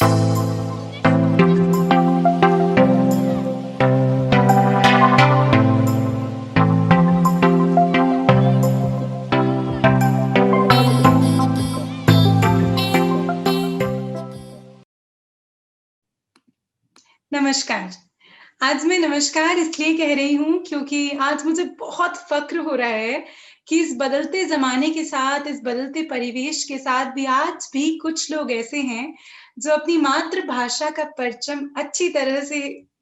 नमस्कार। आज मैं नमस्कार इसलिए कह रही हूँ क्योंकि आज मुझे बहुत फ़क्र हो रहा है कि इस बदलते ज़माने के साथ, इस बदलते परिवेश के साथ भी आज भी कुछ लोग ऐसे हैं, जो अपनी मातृभाषा का परचम अच्छी तरह से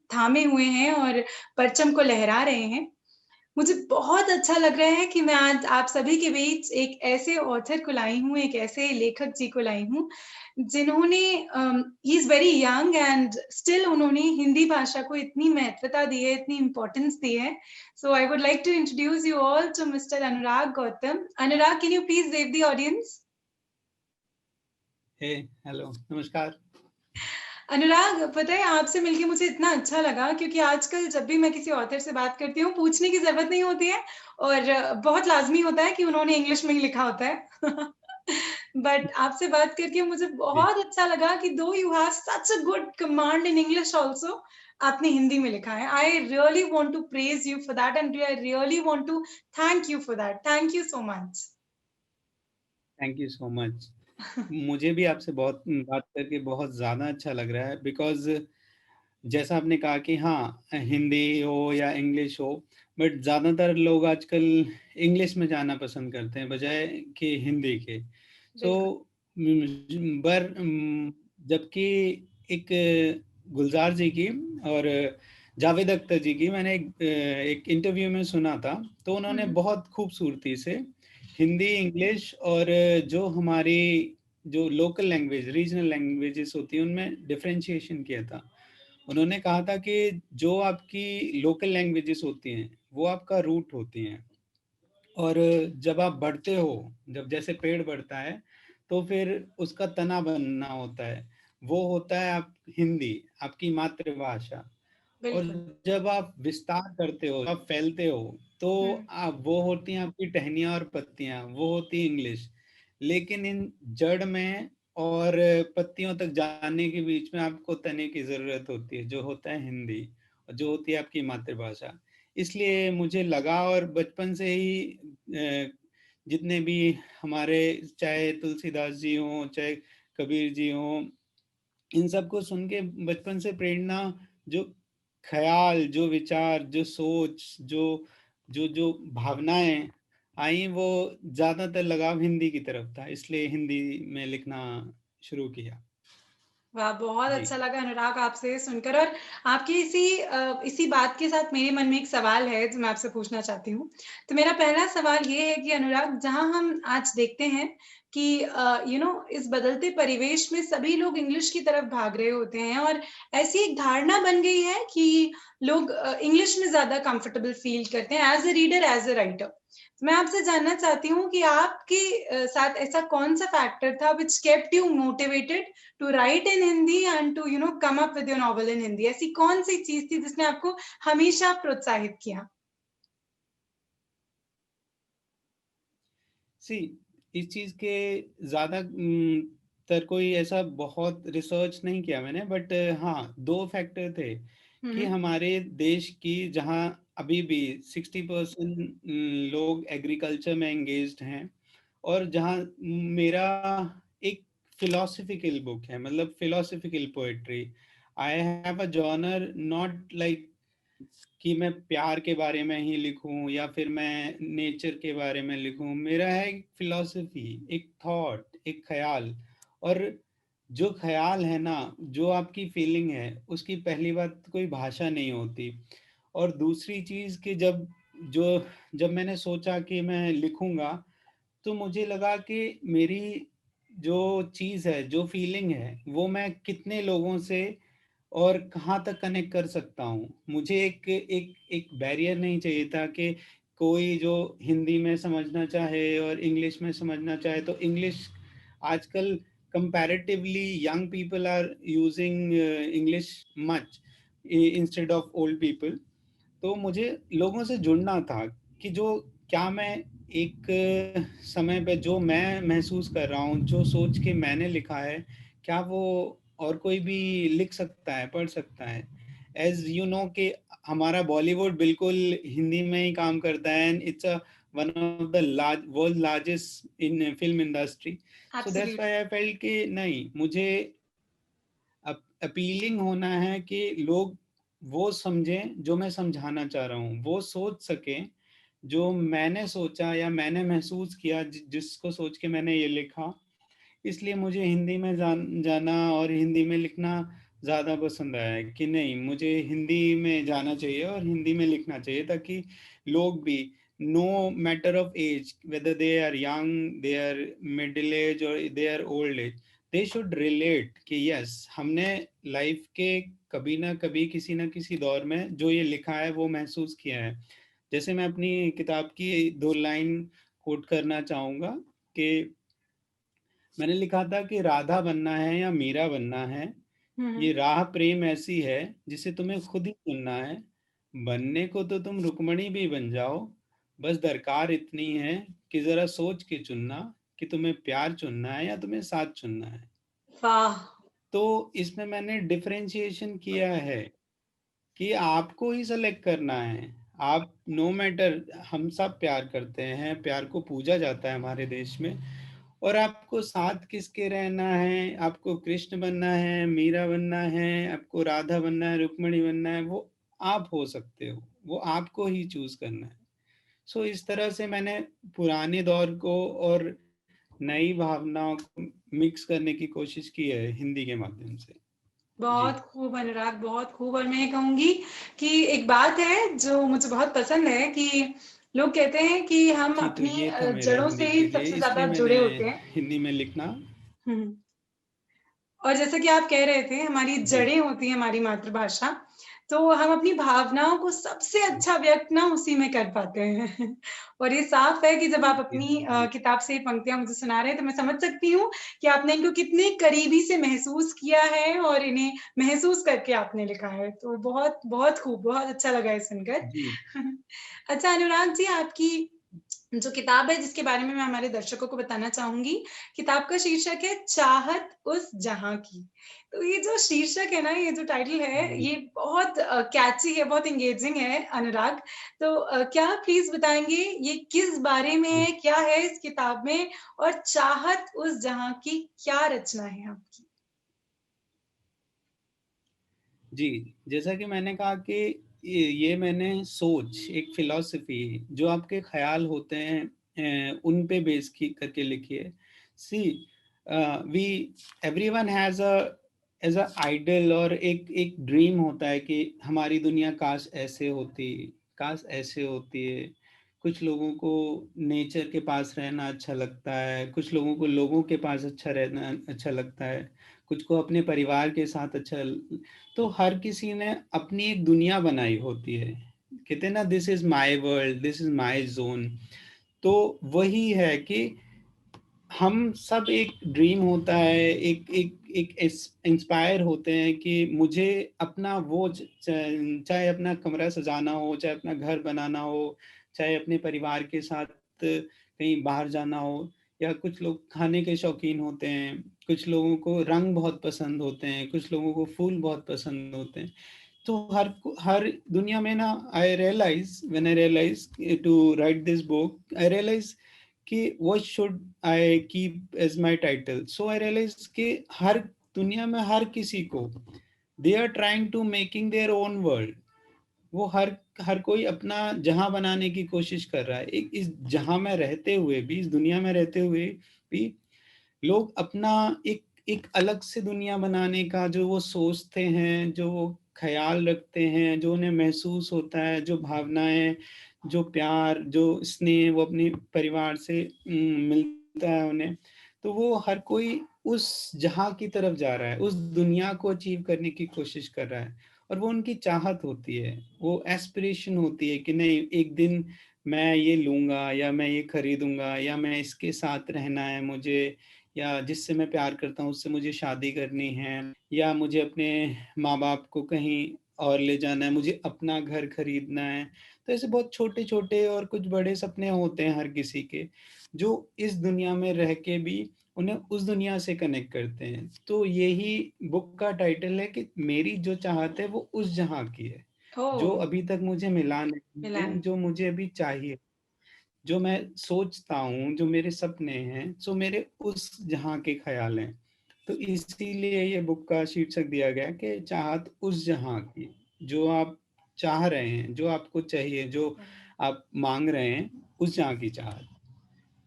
थामे हुए हैं और परचम को लहरा रहे हैं। मुझे बहुत अच्छा लग रहा है कि मैं आज आप सभी के बीच एक ऐसे ऑथर को लाई हूँ, एक ऐसे लेखक जी को लाई हूँ, जिन्होंने he is very young and still उन्होंने हिंदी भाषा को इतनी महत्वता दी है, इतनी इम्पोर्टेंस दी है। So I would like to introduce you all to mister Anurag Gautam. Anurag, can you please give the audience? Hey hello नमस्कार। अनुराग, पता है आपसे मिलके मुझे इतना अच्छा लगा क्योंकि आजकल जब भी मैं किसी ऑथर से बात करती हूँ, पूछने की ज़रूरत नहीं होती है और बहुत लाज़मी होता है कि उन्होंने इंग्लिश में ही लिखा होता है। बट आपसे बात करके मुझे जी, बहुत अच्छा लगा कि though you have such a good command in English also, आपने हिंदी में लिखा है। I really want to praise you for that and I really want to thank you for that. Thank you so much. Thank you so much. मुझे भी आपसे बहुत बात करके बहुत ज़्यादा अच्छा लग रहा है बिकॉज़ जैसा आपने कहा कि हाँ, हिंदी हो या इंग्लिश हो, बट ज़्यादातर लोग आजकल इंग्लिश में जाना पसंद करते हैं बजाय कि हिंदी के। सो बिल्कुल। जबकि एक गुलज़ार जी की और जावेद अख्तर जी की मैंने एक इंटरव्यू में सुना था, तो उन्होंने हुँ, बहुत खूबसूरती से हिंदी, इंग्लिश और जो हमारी जो लोकल लैंग्वेज, रीजनल लैंग्वेजेस होती हैं, उनमें डिफरेंशिएशन किया था। उन्होंने कहा था कि जो आपकी लोकल लैंग्वेजेस होती हैं, वो आपका रूट होती हैं और जब आप बढ़ते हो, जब जैसे पेड़ बढ़ता है, तो फिर उसका तना बनना होता है। वो होता है आप हिंदी, आपकी मातृभाषा। और बिल्कुल। जब आप विस्तार करते हो, आप फैलते हो, तो हुँ, आप वो होती हैं आपकी टहनियाँ और पत्तियाँ, वो होती है इंग्लिश। लेकिन इन जड़ में और पत्तियों तक जाने के बीच में आपको तने की ज़रूरत होती है, जो होता है हिंदी, और जो होती है आपकी मातृभाषा। इसलिए मुझे लगा और बचपन से ही जितने भी हमारे चाहे तुलसीदास जी हों, चाहे कबीर जी हों, इन सबको सुन के बचपन से प्रेरणा, जो ख्याल, जो विचार, जो सोच, जो भावनाएँ आई, वो ज़्यादातर लगाव हिंदी की तरफ था, इसलिए हिंदी में लिखना शुरू किया। वाह! बहुत जी। अच्छा लगा अनुराग आपसे सुनकर और आपकी इसी बात के साथ मेरे मन में एक सवाल है जो मैं आपसे पूछना चाहती हूँ। तो मेरा पहला सवाल ये है कि अनुराग, जहाँ हम आज देखते हैं कि इस बदलते परिवेश में सभी लोग इंग्लिश की तरफ भाग रहे होते हैं और ऐसी एक धारणा बन गई है कि लोग इंग्लिश में ज़्यादा कंफर्टेबल फ़ील करते हैं as a reader, as a writer. तो मैं आपसे जानना चाहती हूँ कि आपके साथ ऐसा कौन-सा फैक्टर था which kept you motivated to write in Hindi and to come up with your novel in Hindi? ऐसी कौन-सी चीज़ थी जिसने आपको हमेशा प्रोत्साहित किया? सी इस चीज़ के ज़्यादा तर कोई ऐसा बहुत रिसर्च नहीं किया मैंने, बट हाँ, 2 फैक्टर थे हुँ, कि हुँ। हमारे देश की जहाँ अभी भी 60% लोग एग्रीकल्चर में एंगेज्ड हैं, और जहाँ मेरा एक फिलोसॉफिकल बुक है, मतलब philosophical poetry. I have a genre not like कि मैं प्यार के बारे में ही लिखूं या फिर मैं नेचर के बारे में लिखूं। मेरा है एक फिलॉसफी, एक थॉट, एक ख्याल। और जो ख्याल है ना, जो आपकी फीलिंग है, उसकी पहली बात कोई भाषा नहीं होती। और दूसरी चीज़ कि जो जब मैंने सोचा कि मैं लिखूंगा, तो मुझे लगा कि मेरी जो चीज़ है, जो फीलिंग है, वो मैं कितने लोगों से और कहाँ तक कनेक्ट कर सकता हूँ। मुझे एक एक एक बैरियर नहीं चाहिए था कि कोई जो हिंदी में समझना चाहे और इंग्लिश में समझना चाहे, तो इंग्लिश आजकल comparatively young people are using English much instead of old people. तो मुझे लोगों से जुड़ना था कि जो क्या मैं एक समय पे जो मैं महसूस कर रहा हूँ, जो सोच के मैंने लिखा है, क्या वो और कोई भी लिख सकता है, पढ़ सकता है। एज यू नो कि हमारा बॉलीवुड बिल्कुल हिंदी में ही काम करता है, and it's a one of the world largest in film industry. So that's why absolutely. I felt कि नहीं, मुझे अपीलिंग होना है कि लोग वो समझें जो मैं समझाना चाह रहा हूँ, वो सोच सकें जो मैंने सोचा या मैंने महसूस किया, जिसको सोच के मैंने ये लिखा। इसलिए मुझे हिंदी में जाना और हिंदी में लिखना ज़्यादा पसंद आया है कि नहीं, मुझे हिंदी में जाना चाहिए और हिंदी में लिखना चाहिए, ताकि लोग भी, no matter of age, whether they are young, they are middle age और they are old age, they should relate कि यस, हमने लाइफ के कभी ना कभी किसी ना किसी दौर में जो ये लिखा है वो महसूस किया है। जैसे मैं अपनी किताब की 2 लाइन कोट करना चाहूँगा कि मैंने लिखा था कि राधा बनना है या मीरा बनना है, हम्म। ये राह प्रेम ऐसी है जिसे तुम्हें खुद ही चुनना है। बनने को तो तुम रुक्मणी भी बन जाओ, बस दरकार इतनी है कि जरा सोच के चुनना कि तुम्हें प्यार चुनना है या तुम्हें साथ चुनना है। वाह। तो इसमें मैंने डिफरेंशिएशन किया है कि आपको ही सेलेक्ट करना है। आप, नो मैटर, हम सब प्यार करते हैं, प्यार को पूजा जाता है हमारे देश में, और आपको साथ किसके रहना है, आपको कृष्ण बनना है, मीरा बनना है, आपको राधा बनना है, रुक्मणी बनना है, वो आप हो सकते हो, वो आपको ही चूज करना है। सो इस तरह से मैंने पुराने दौर को और नई भावनाओं को मिक्स करने की कोशिश की है हिंदी के माध्यम से। जी बहुत खूब अनुराग, बहुत खूब। और मैं ये कहूंगी कि एक बात है जो मुझे बहुत पसंद है कि लोग कहते हैं कि हम जी, तो अपनी ये था मेरा जड़ों हिंदी से के ही लिए, सबसे इसलिए ज्यादा मैंने जुड़े होते हैं। हिंदी में लिखना। हम्म। और जैसा कि आप कह रहे थे, हमारी जी जड़ें होती हैं हमारी मातृभाषा, तो हम अपनी भावनाओं को सबसे अच्छा व्यक्त ना उसी में कर पाते हैं। और ये साफ है कि जब आप जी अपनी जी किताब से ये पंक्तियां मुझे सुना रहे हैं, तो मैं समझ सकती हूँ कि आपने इनको कितने करीबी से महसूस किया है और इन्हें महसूस करके आपने लिखा है। तो बहुत बहुत खूब, बहुत अच्छा लगा ये सुनकर। जी अच्छा अनुराग जी, आपकी जो किताब है जिसके बारे में मैं हमारे दर्शकों को बताना चाहूंगी, किताब का शीर्षक है चाहत उस जहां की। तो ये जो शीर्षक है ना, ये जो टाइटल है, जी ये बहुत कैची है, बहुत एंगेजिंग है अनुराग। तो क्या आप प्लीज बताएंगे ये किस बारे में जी है, क्या है इस किताब में, और चाहत उस जहां की क्या रचना है आपकी? जी, जैसा कि मैंने कहा कि ये मैंने सोच, एक फिलॉसफी, जो आपके ख्याल होते हैं उन पे बेस की करके लिखी है। See, we, everyone has a as a idol, और एक एक ड्रीम होता है कि हमारी दुनिया काश ऐसे होती, काश ऐसे होती है। कुछ लोगों को नेचर के पास रहना अच्छा लगता है, कुछ लोगों को लोगों के पास अच्छा रहना अच्छा लगता है, कुछ को अपने परिवार के साथ अच्छा। तो हर किसी ने अपनी एक दुनिया बनाई होती है, कहते हैं ना, this is my world, this is my zone. तो वही है कि हम सब, एक ड्रीम होता है, एक एक एक इंस्पायर होते हैं कि मुझे अपना वो चाहे अपना कमरा सजाना हो, चाहे अपना घर बनाना हो, चाहे अपने परिवार के साथ कहीं बाहर जाना हो, या कुछ लोग खाने के शौकीन होते हैं, कुछ लोगों को रंग बहुत पसंद होते हैं, कुछ लोगों को फूल बहुत पसंद होते हैं। तो हर दुनिया में ना, I realize, when I realize to write this book, I realize कि what should I keep as my title. So I realize कि हर दुनिया में हर किसी को, they are trying to making their own world. वो हर हर कोई अपना जहां बनाने की कोशिश कर रहा है। एक इस जहां में रहते हुए भी, इस दुनिया में रहते हुए भी, लोग अपना एक एक अलग से दुनिया बनाने का जो वो सोचते हैं, जो वो ख्याल रखते हैं, जो उन्हें महसूस होता है, जो भावनाएं, जो प्यार, जो स्नेह वो अपने परिवार से मिलता है उन्हें। तो वो हर कोई उस जहां की तरफ जा रहा है, उस दुनिया को अचीव करने की कोशिश कर रहा है, और वो उनकी चाहत होती है, वो एस्पिरेशन होती है कि नहीं, एक दिन मैं ये लूंगा, या मैं ये खरीदूंगा, या मैं इसके साथ रहना है मुझे, या जिससे मैं प्यार करता हूँ उससे मुझे शादी करनी है, या मुझे अपने माँ बाप को कहीं और ले जाना है, मुझे अपना घर खरीदना है। तो ऐसे बहुत छोटे छोटे और कुछ बड़े सपने होते हैं हर किसी के, जो इस दुनिया में रह के भी उन्हें उस दुनिया से कनेक्ट करते हैं। तो यही बुक का टाइटल है कि मेरी जो चाहत है वो उस जहाँ की है, जो ओह! अभी तक मुझे मिला नहीं है, मिलान। जो मुझे अभी चाहिए, जो मैं सोचता हूँ, जो मेरे सपने हैं, जो मेरे उस जहाँ के ख्याल हैं। तो इसीलिए ये बुक का शीर्षक दिया गया कि चाहत उस जहाँ की, जो आप चाह रहे हैं, जो आपको चाहिए, जो आप मांग रहे हैं, उस जहाँ की चाहत।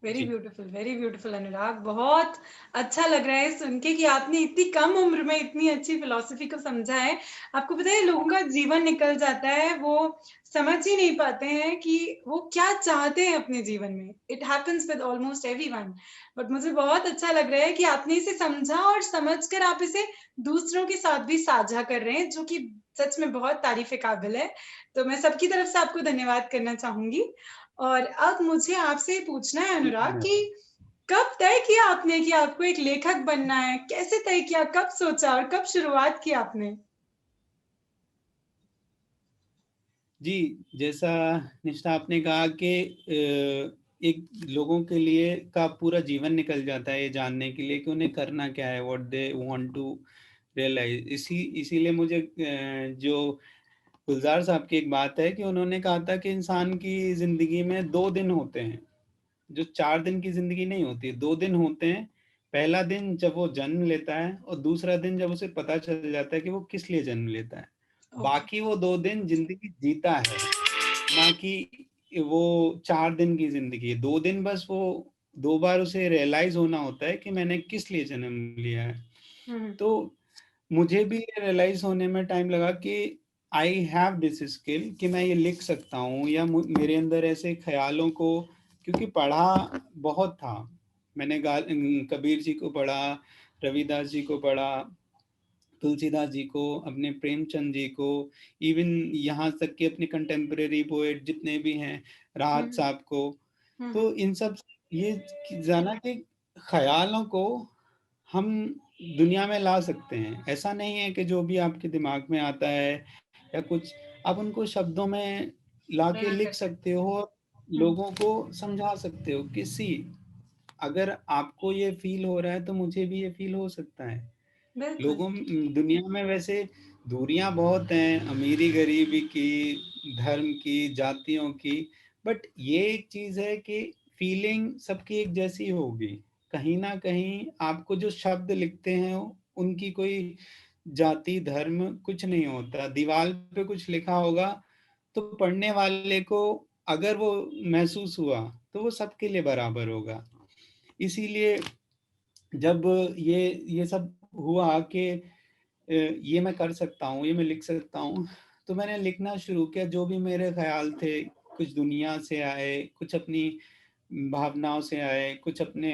जी। वेरी ब्यूटीफुल अनुराग। बहुत अच्छा लग रहा है सुन के कि आपने इतनी कम उम्र में इतनी अच्छी फिलॉसफी को समझा है। आपको पता है लोगों का जीवन निकल जाता है, वो समझ ही नहीं पाते हैं कि वो क्या चाहते हैं अपने जीवन में। It happens with almost everyone. But मुझे बहुत अच्छा लग रहा है कि आपने इसे समझा और समझकर आप इसे दूसरों के साथ भी साझा कर रहे हैं, जो कि सच में बहुत तारीफ़ काबिल है। तो मैं सबकी तरफ से आपको धन्यवाद करना चाहूँगी। और अब मुझे आपसे पूछना है जी, अनुराग कि धन्यवाद। कब तय किया आपने कि आपको एक लेखक बनना है? कैसे तय किया? कब सोचा और कब शुरुआत की आपने? जी, जैसा निष्ठा आपने कहा कि एक लोगों के लिए का पूरा जीवन निकल जाता है ये जानने के लिए कि उन्हें करना क्या है, what they want to realise. इसीलिए मुझे जो गुलजार साहब की एक बात है कि उन्होंने कहा था कि इंसान की जिंदगी में 2 दिन होते हैं, जो 4 दिन की जिंदगी नहीं होती, 2 दिन होते हैं। पहला दिन जब वो जन्म लेता है, और दूसरा दिन जब उसे पता चल जाता है कि वो किस लिए जन्म लेता है। ओके। बाकी वो 2 दिन जिंदगी जीता है, ना कि वो 4 दिन की जिंदगी। 2 दिन बस वो 2 बार उसे रियलाइज होना होता है कि मैंने किस लिए जन्म लिया है। हुँ, तो मुझे भी ये रियलाइज होने में टाइम लगा कि आई हैव दिस स्किल, कि मैं ये लिख सकता हूँ, या मेरे अंदर ऐसे ख्यालों को, क्योंकि पढ़ा बहुत था। मैंने कबीर जी को पढ़ा, रविदास जी को पढ़ा, तुलसीदास जी को, अपने प्रेमचंद जी को, इवन यहाँ तक कि अपने कंटेम्परेरी पोएट जितने भी हैं, हुँ, राहत साहब को। हुँ, तो इन सब ये जाना कि ख्यालों को हम दुनिया में ला सकते हैं। ऐसा नहीं है कि जो भी आपके दिमाग में आता है या कुछ, आप उनको शब्दों में ला के बयाँ कर लिख सकते सकते हैं। हो, हुँ, लोगों को समझा सकते हो। किसी, अगर आपको ये फील हो रहा है तो मुझे भी ये फील हो सकता है। बिल्कुल, लोगों दुनिया में वैसे दूरियां बहुत हैं, अमीरी गरीबी की, धर्म की, जातियों की, बट ये एक चीज है कि फीलिंग सबकी एक जैसी होगी। कहीं ना कहीं आपको जो शब्द लिखते हैं उनकी कोई जाति धर्म कुछ नहीं होता। दीवार पे कुछ लिखा होगा तो पढ़ने वाले को अगर वो महसूस हुआ तो वो सबके लिए बराबर होगा। इसीलिए जब ये सब हुआ कि ये मैं कर सकता हूँ, ये मैं लिख सकता हूँ, तो मैंने लिखना शुरू किया। जो भी मेरे ख्याल थे, कुछ दुनिया से आए, कुछ अपनी भावनाओं से आए, कुछ अपने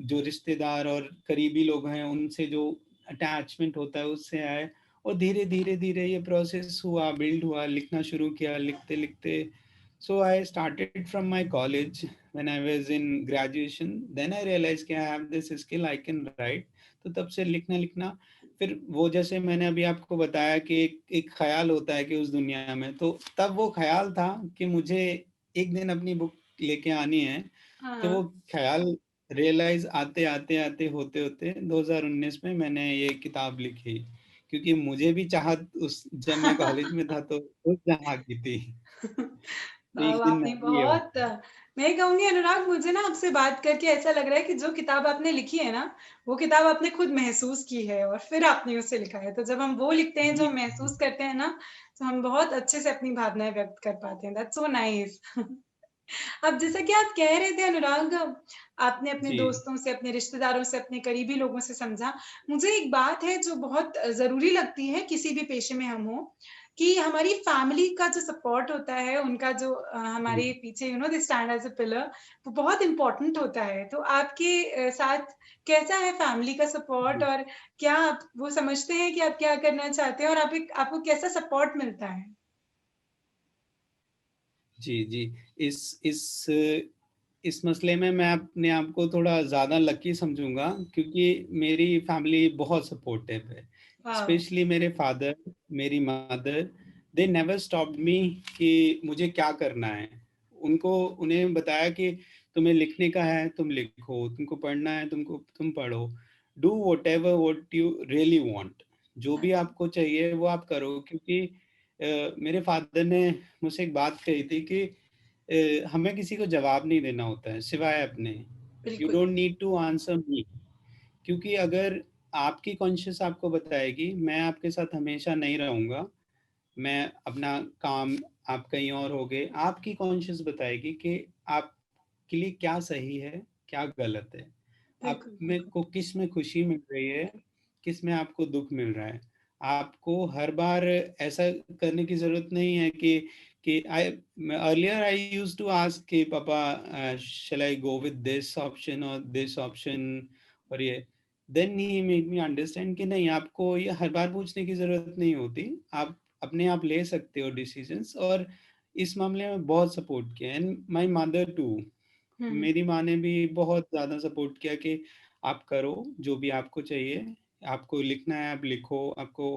जो रिश्तेदार और करीबी लोग हैं उनसे जो अटैचमेंट होता है उससे आए। और धीरे धीरे धीरे ये प्रोसेस हुआ, बिल्ड हुआ, लिखना शुरू किया, लिखते लिखते। So I started from my college, when I was in graduation, then I realize कि I have this skill, I can write. तो तब से लिखना लिखना, फिर वो जैसे मैंने अभी आपको बताया कि एक ख्याल होता है कि उस दुनिया में, तो तब वो ख्याल था कि मुझे एक दिन अपनी बुक लेके आनी है। तो हाँ। वो ख्याल रियलाइज आते आते आते होते होते 2019 में मैंने ये किताब लिखी, क्योंकि मुझे भी चाहत उस जब मैं कॉलेज में था तो उस जहाँ की थी। तो एक दिन आपने मैं भी ये बहुत होता। मैं कहूँगी अनुराग, मुझे ना आपसे बात करके ऐसा लग रहा है कि जो किताब आपने लिखी है ना, वो किताब आपने खुद महसूस की है और फिर आपने उसे लिखा है। तो जब हम वो लिखते हैं, जो जी हम महसूस करते हैं ना, तो हम बहुत अच्छे से अपनी भावनाएँ व्यक्त कर पाते हैं। That's so nice. अब जैसा कि आप कह रहे थे अनुराग, आपने अपने जी दोस्तों से, अपने रिश्तेदारों से, अपने करीबी लोगों से समझा। मुझे एक बात है जो बहुत ज़रूरी लगती है किसी भी पेशे में हम हों, कि हमारी फैमिली का जो सपोर्ट होता है, उनका जो जी हमारे पीछे they stand as a pillar, वो बहुत इम्पोर्टेंट होता है। तो आपके साथ कैसा है फैमिली का सपोर्ट, जी और क्या आप वो समझते हैं कि आप क्या करना चाहते हैं, और आपको कैसा सपोर्ट मिलता है? जी जी। इस इस मसले में मैं अपने आप को थोड़ा ज़्यादा लकी समझूंगा, क्योंकि मेरी फैमिली बहुत सपोर्टिव है। वाओ! स्पेशली मेरे फादर, मेरी मदर, दे नेवर स्टॉप्ड मी कि मुझे क्या करना है। उन्हें बताया कि तुम्हें लिखने का है तुम लिखो, तुमको पढ़ना है तुम पढ़ो, do what you really want, जो भी अच्छा, आपको चाहिए वो आप करो। क्योंकि मेरे फादर ने मुझसे एक बात कही थी कि हमें किसी को जवाब नहीं देना होता है सिवाय अपने। यू बिल्कुल। Don't need to answer me, क्योंकि अगर आपकी कॉन्शियस आपको बताएगी मैं आपके साथ हमेशा नहीं रहूंगा, मैं अपना काम, आप कहीं और हो गए, आपकी कॉन्शियस बताएगी कि आपके लिए क्या सही है क्या गलत है, आप बिल्कुल, में बिल्कुल। को किस में खुशी मिल रही है, किस में आपको दुख मिल रहा है। आपको हर बार ऐसा करने की जरूरत नहीं है कि I earlier I used to ask कि पापा shall I go with this option और दिस ऑप्शन, और ये then he made me understand कि नहीं, आपको ये हर बार पूछने की जरूरत नहीं होती, आप अपने आप ले सकते हो डिसीजंस। और इस मामले में बहुत सपोर्ट किया, एंड माय मदर टू, हम्म। मेरी माँ ने भी बहुत ज़्यादा सपोर्ट किया कि आप करो जो भी आपको चाहिए, आपको लिखना है आप लिखो, आपको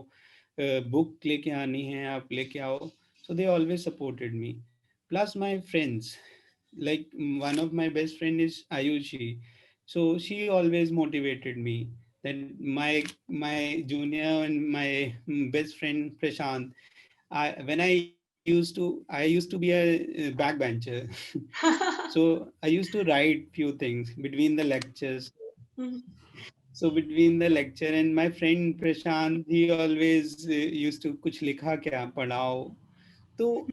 बुक लेके आनी है आप लेके आओ। So they always supported me. Plus my friends, like one of my best friend is Ayushi, so she always motivated me. Then my junior and my best friend Prashant, I used to be a backbencher. So I used to write few things between the lectures. Hmm. So between the lecture and my friend Prashant, he always used to कुछ लिखा क्या पढ़ाओ। तो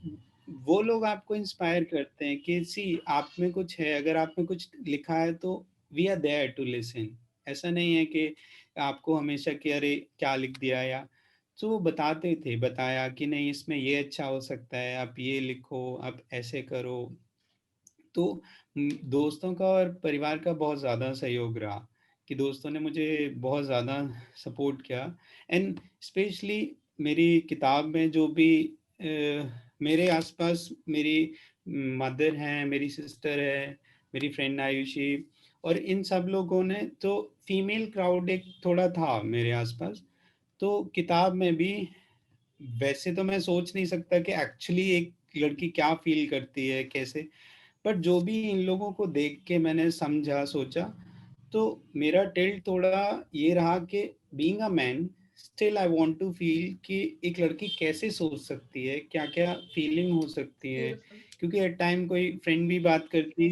वो लोग आपको inspire करते हैं कि सी आप में कुछ है, अगर आप में कुछ लिखा है तो we are there to listen. ऐसा नहीं है कि आपको हमेशा कि अरे क्या लिख दिया, या तो वो बताते थे, बताया कि नहीं इसमें ये अच्छा हो सकता है, आप ये लिखो, आप ऐसे करो। तो दोस्तों का और परिवार का बहुत ज़्यादा सहयोग रहा, कि दोस्तों ने मुझे बहुत ज़्यादा सपोर्ट किया। एंड स्पेशली मेरी किताब में जो भी मेरे आसपास मेरी मदर हैं, मेरी सिस्टर है, मेरी फ्रेंड आयुषी, और इन सब लोगों ने, तो फीमेल क्राउड एक थोड़ा था मेरे आसपास। तो किताब में भी, वैसे तो मैं सोच नहीं सकता कि एक्चुअली एक लड़की क्या फील करती है कैसे, बट जो भी इन लोगों को देख के मैंने समझा सोचा, तो मेरा टिल्ट थोड़ा ये रहा कि being a man still I want to feel कि एक लड़की कैसे सोच सकती है, क्या क्या फीलिंग हो सकती है। ब्यूटीफुल। क्योंकि एट टाइम कोई फ्रेंड भी बात करती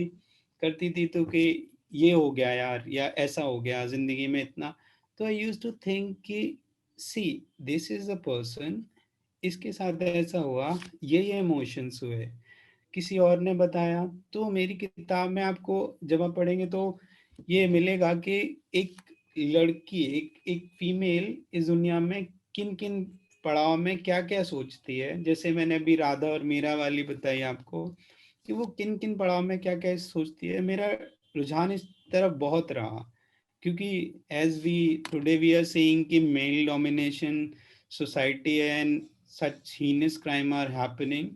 करती थी तो कि ये हो गया यार, या ऐसा हो गया जिंदगी में इतना, तो आई यूज टू थिंक कि see this is a person, इसके साथ ऐसा हुआ, ये इमोशंस हुए, किसी और ने बताया। तो मेरी किताब में आपको जब आप पढ़ेंगे तो ये मिलेगा कि एक लड़की, एक एक फीमेल इस दुनिया में किन किन पड़ाव में क्या क्या सोचती है। जैसे मैंने अभी राधा और मीरा वाली बताई आपको, कि वो किन किन पड़ाव में क्या क्या सोचती है, मेरा रुझान इस तरफ बहुत रहा। क्योंकि as we today we are seeing कि male domination society and such heinous crime are happening,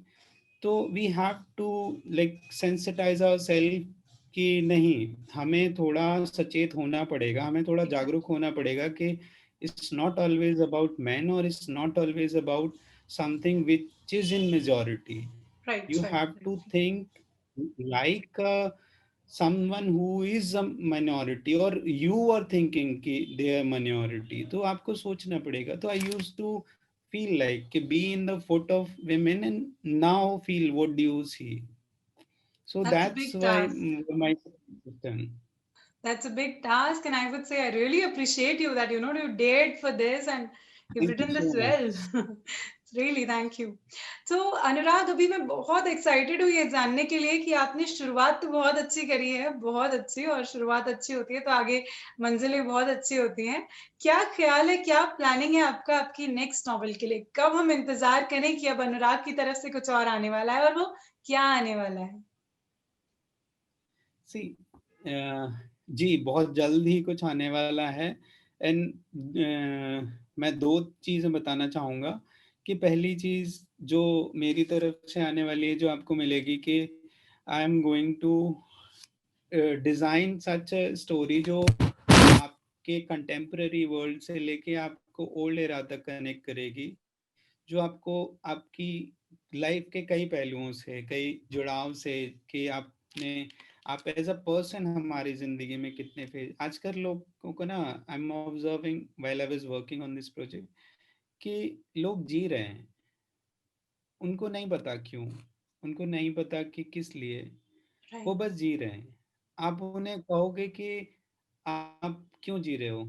तो we have to like sensitize our self कि नहीं, हमें थोड़ा सचेत होना पड़ेगा, हमें थोड़ा जागरूक होना पड़ेगा कि it's not always about man, और it's not always about something which is in majority. Right, You right, have to right. think like someone who is a minority, or you are thinking कि they are minority, तो आपको सोचना पड़ेगा। तो I used to feel like कि be in the foot of women and now feel what do you see. So That's a that's big why task. my suggestion. That's a big task, and I would say I really appreciate you that you dared for this and you've Thank you written so this much. well. Really, thank you. So अनुराग, अभी मैं बहुत excited हूँ ये जानने के लिए कि आपने शुरुआत तो बहुत अच्छी करी है, बहुत अच्छी, और शुरुआत अच्छी होती है तो आगे मंजिलें बहुत अच्छी होती हैं। क्या ख्याल है, क्या प्लानिंग है आपका आपकी नेक्स्ट नॉवेल के लिए? कब हम इंतजार करें कि अब अनुराग की तरफ से कुछ और आने वाला है, और वो क्या आने वाला है? सी जी बहुत जल्द ही कुछ आने वाला है। एंड मैं दो चीज़ें बताना चाहूँगा। कि पहली चीज़ जो मेरी तरफ से आने वाली है, जो आपको मिलेगी, कि I am going to design such a story जो आपके कंटेम्प्रेरी वर्ल्ड से लेके आपको ओल्ड एरा तक कनेक्ट करेगी, जो आपको आपकी लाइफ के कई पहलुओं से, कई जुड़ाव से, कि आपने आप एज अ पर्सन हमारी जिंदगी में कितने फेज, आजकल लोगों को ना, I am observing while I was working on this project, कि लोग जी रहे हैं, उनको नहीं पता क्यों, उनको नहीं पता कि किस लिए, वो राइट। बस जी रहे हैं। आप उन्हें कहोगे कि आप क्यों जी रहे हो,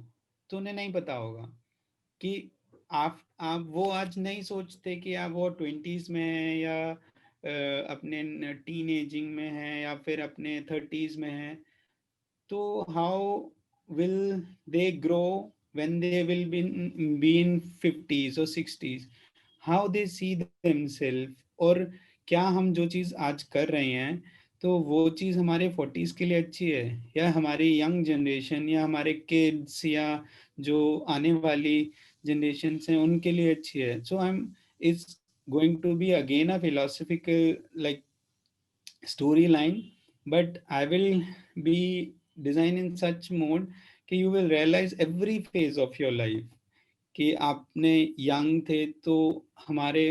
तो उन्हें नहीं पता होगा कि आप वो आज नहीं सोचते कि आप वो 20s में हैं या अपने टीन एजिंग में हैं या फिर अपने 30s में हैं। तो how will they grow when they will be in 50s or 60s? How they see themselves, और क्या हम जो चीज़ आज कर रहे हैं तो वो चीज़ हमारे 40s के लिए अच्छी है, या हमारी यंग जनरेशन या हमारे किड्स या जो आने वाली जनरेशन हैं उनके लिए अच्छी है। So I am it's going to be again a philosophical like storyline, but I will be designed in such mode कि you will realize every phase of your life, कि आपने यंग थे तो हमारे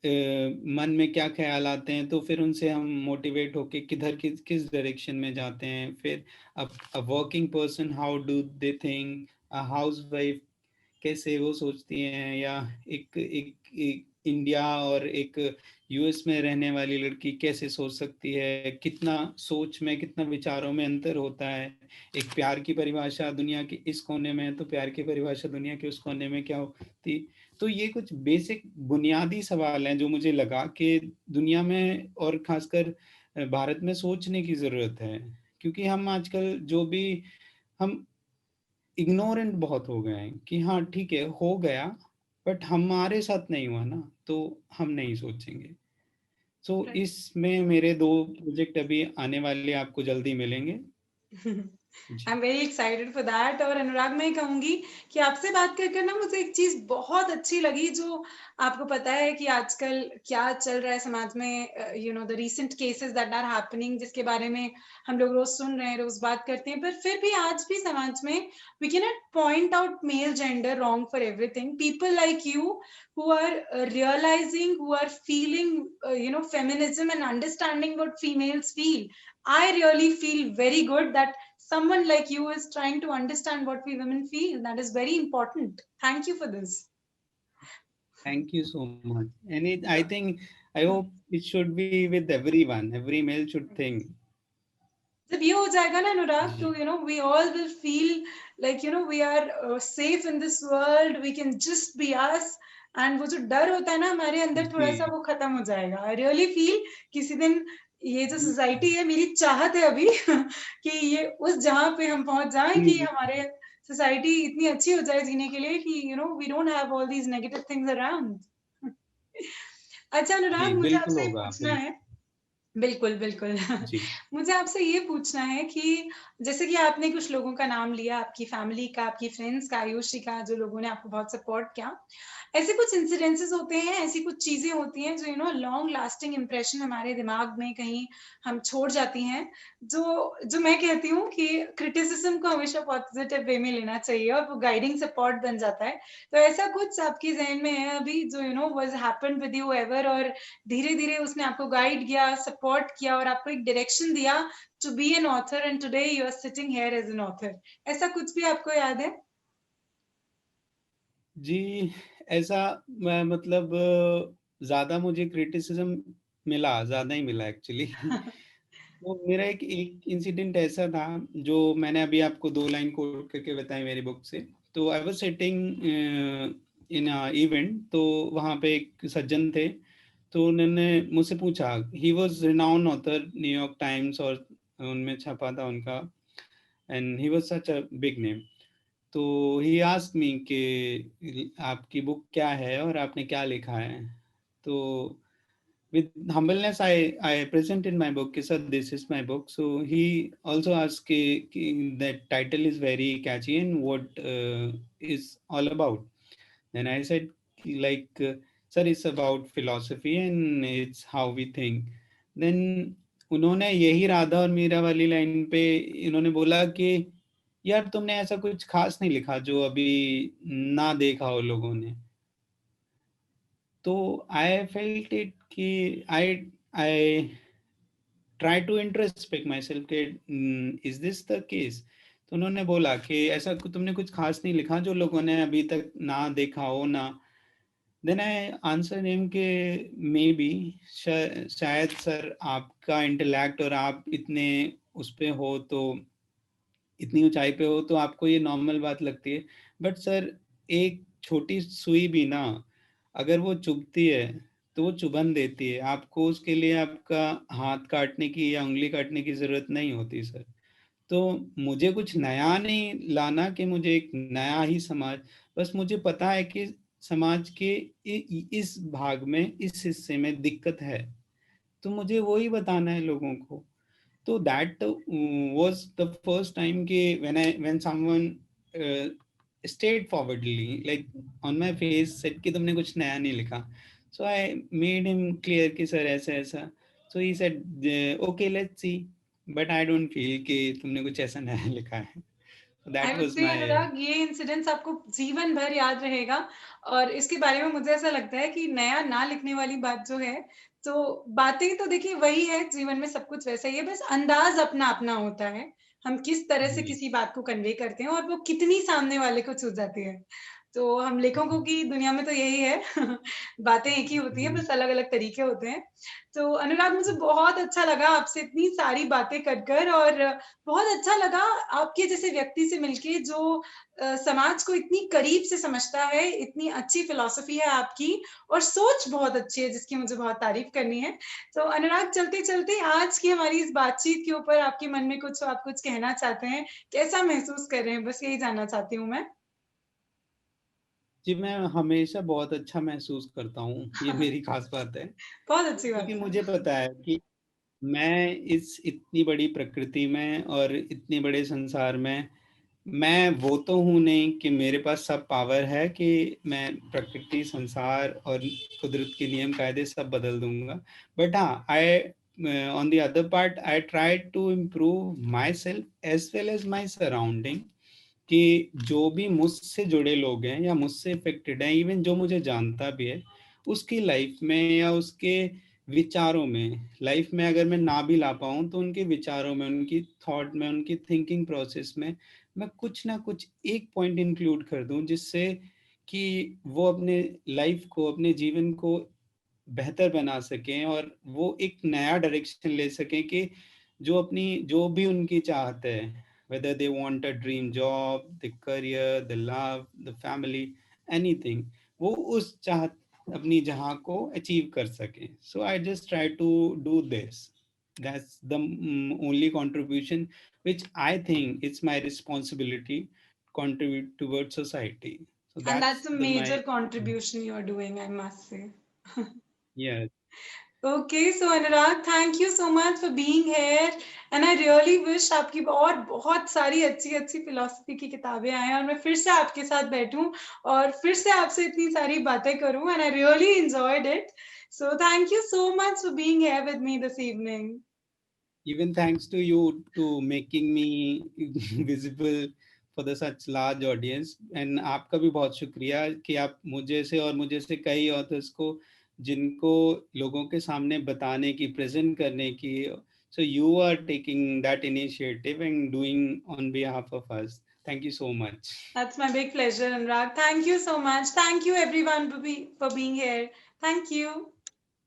मन में क्या ख्याल आते हैं, तो फिर उनसे हम मोटिवेट होके किधर किस डायरेक्शन में जाते हैं। फिर a working person how do they think, a house wife कैसे वो सोचती हैं, या एक इंडिया और एक यूएस में रहने वाली लड़की कैसे सोच सकती है, कितना सोच में कितना विचारों में अंतर होता है। एक प्यार की परिभाषा दुनिया के इस कोने में है तो प्यार की परिभाषा दुनिया के उस कोने में क्या होती। तो ये कुछ बेसिक बुनियादी सवाल हैं जो मुझे लगा कि दुनिया में और खासकर भारत में सोचने की ज़रूरत है, क्योंकि हम आजकल जो भी हम इग्नोरेंट बहुत हो गए हैं कि हाँ ठीक है हो गया, बट हमारे साथ नहीं हुआ ना, तो हम नहीं सोचेंगे। सो इसमें मेरे 2 प्रोजेक्ट अभी आने वाले, आपको जल्दी मिलेंगे। आई जी। Am very excited for that. और अनुराग, मैं कहूंगी कि आपसे बात कर कर ना मुझे एक चीज बहुत अच्छी लगी, जो आपको पता है कि आजकल क्या चल रहा है समाज में, you know the recent cases that are happening, जिसके बारे में हम लोग रोज सुन रहे हैं, रोज बात करते हैं, पर फिर भी आज भी समाज में we can not point out male gender wrong for everything. People like you who are realizing, who are feeling, you know, feminism and understanding what females feel. I really feel very good that someone like you is trying to understand what we women feel. That is very important. Thank you for this. Thank you so much, and it I think, I hope it should be with everyone, every male should think. जब ये हो जाएगा ना अनुराग, जी। तो you know we all will feel like you know we are safe in this world, we can just be us, and वो जो डर होता है ना हमारे अंदर, थोड़ा सा जी। वो खत्म हो जाएगा। आई रियली फील किसी दिन ये जो सोसाइटी है, मेरी चाहत है अभी कि ये उस जहां पे हम पहुंच जाएं कि जी। हमारे सोसाइटी इतनी अच्छी हो जाए जीने के लिए कि you know we don't have all these negative things around. अच्छा जी अनुराग, मुझे बिल्कुल आपसे ये होगा, पूछना बिल्कुल। है। बिल्कुल, बिल्कुल। जी। मुझे आपसे ये पूछना है कि जैसे कि आपने कुछ लोगों का नाम लिया, आपकी फैमिली का, आपकी फ्रेंड्स का, आयुषी का, जो लोगों ने आपको बहुत सपोर्ट किया। ऐसे कुछ इंसिडेंसेस होते हैं, ऐसी कुछ चीजें होती हैं जो you know long lasting impression हमारे दिमाग में कहीं हम छोड़ जाती हैं, जो जो मैं कहती हूँ कि क्रिटिसिज्म को हमेशा पॉजिटिव वे में लेना चाहिए और वो गाइडिंग सपोर्ट बन जाता है। तो ऐसा कुछ आपके ज़हन में है अभी जो you know was happened with you ever, और धीरे-धीरे उसने आपको गाइड किया, सपोर्ट किया और आपको एक डायरेक्शन दिया to be an author, and today you are sitting here as an author. ऐसा कुछ भी आपको याद है? जी, ऐसा मतलब ज़्यादा मुझे क्रिटिसिज्म मिला, ज़्यादा ही मिला एक्चुअली। तो मेरा एक एक इंसिडेंट ऐसा था जो मैंने अभी आपको 2 लाइन कोट करके बताई मेरी बुक से। तो I was sitting in a event, तो वहाँ पे एक सज्जन थे, तो उन्होंने मुझसे पूछा, he was renowned author, New York times और उनमें छपा था उनका, and he was such a big name. तो ही आस्क्ड मी कि आपकी बुक क्या है और आपने क्या लिखा है? तो with humbleness I presented my book, sir, this is my book. So he also asked that title is very catchy and what is all about. Then I said like sir, it's about philosophy and it's how we think. Then उन्होंने यही राधा और मीरा वाली line पे इन्होंने बोला कि यार तुमने ऐसा कुछ खास नहीं लिखा जो अभी ना देखा हो लोगों ने। तो आई फेल्ट इट कि I try to introspect myself के इज दिस द केस। तो उन्होंने बोला कि ऐसा तुमने कुछ खास नहीं लिखा जो लोगों ने अभी तक ना देखा हो ना। देन आई आंसर हिम के मे बी शायद सर आपका इंटेलेक्ट और आप इतने उस पे हो, तो इतनी ऊंचाई पे हो, तो आपको ये नॉर्मल बात लगती है। बट सर एक छोटी सुई भी ना, अगर वो चुभती है तो वो चुभन देती है, आपको उसके लिए आपका हाथ काटने की या उंगली काटने की जरूरत नहीं होती सर। तो मुझे कुछ नया नहीं लाना कि मुझे एक नया ही समाज, बस मुझे पता है कि समाज के इस भाग में, इस हिस्से में दिक्कत है, तो मुझे वो ही बताना है लोगों को। तो that was the first time कि when someone straight forwardly like on my face said कि तुमने कुछ नया नहीं लिखा। So I made him clear कि सर ऐसा ऐसा। So he said okay let's see, but I don't feel कि तुमने कुछ ऐसा नया लिखा है। So I that would was से my अनुराग, ये इंसिडेंस आपको जीवन भर याद रहेगा। और इसके बारे में मुझे ऐसा लगता है कि नया ना लिखने वाली बात जो है, तो बातें तो देखिए वही है, जीवन में सब कुछ वैसा ही है, बस अंदाज अपना अपना होता है, हम किस तरह से किसी बात को कन्वे करते हैं और वो कितनी सामने वाले को छू जाती है। तो हम लेखकों की दुनिया में तो यही है बातें एक ही होती है, बस अलग अलग तरीके होते हैं। तो अनुराग, मुझे बहुत अच्छा लगा आपसे इतनी सारी बातें कर और बहुत अच्छा लगा आपके जैसे व्यक्ति से मिलके जो समाज को इतनी करीब से समझता है। इतनी अच्छी फिलॉसफी है आपकी और सोच बहुत अच्छी है जिसकी मुझे बहुत तारीफ करनी है। तो अनुराग, चलते चलते आज की हमारी इस बातचीत के ऊपर आपके मन में कुछ, आप कुछ कहना चाहते हैं, कैसा महसूस कर रहे हैं, बस यही जानना चाहती हूँ मैं। जी मैं हमेशा बहुत अच्छा महसूस करता हूँ, ये मेरी खास बात है। बहुत अच्छी क्योंकि बात है। मुझे पता है कि मैं इस इतनी बड़ी प्रकृति में और इतने बड़े संसार में, मैं वो तो हूँ नहीं कि मेरे पास सब पावर है कि मैं प्रकृति, संसार और कुदरत के नियम कायदे सब बदल दूंगा। बट हाँ, I on the other part I try to improve my self as well as my surrounding. कि जो भी मुझसे जुड़े लोग हैं या मुझसे इफेक्टेड हैं, इवन जो मुझे जानता भी है, उसकी लाइफ में या उसके विचारों में, लाइफ में अगर मैं ना भी ला पाऊँ तो उनके विचारों में, उनकी थॉट में, उनकी थिंकिंग प्रोसेस में मैं कुछ ना कुछ एक पॉइंट इंक्लूड कर दूं, जिससे कि वो अपने लाइफ को, अपने जीवन को बेहतर बना सकें और वो एक नया डायरेक्शन ले सकें कि जो अपनी, जो भी उनकी चाहत है, whether they want a dream job, the career, the love, the family, anything, वो उस चाहत अपनी जहाँ को अचीव कर सके। So I just try to do this. That's the only contribution which I think it's my responsibility to contribute towards society. So And that's that's a the my major contribution you are doing, I must say. yeah. Okay, so Anurag, thank you so much for being here. And I really wish आपकी और बहुत सारी अच्छी अच्छी philosophy की किताबें आए और मैं फिर से आपके साथ बैठूं और फिर से आपसे इतनी सारी बातें करूं. And I really enjoyed it. So thank you so much for being here with me this evening. Even thanks to you to making me visible for the such large audience, and आपका भी बहुत शुक्रिया कि आप मुझे से और मुझे से कई ऑथर्स को, जिनको लोगों के सामने बताने की, प्रेजेंट करने की, so you are taking that initiative and doing on behalf of us. Thank you so much. That's my big pleasure, Anurag. Thank you so much. Thank you everyone for being here. Thank you.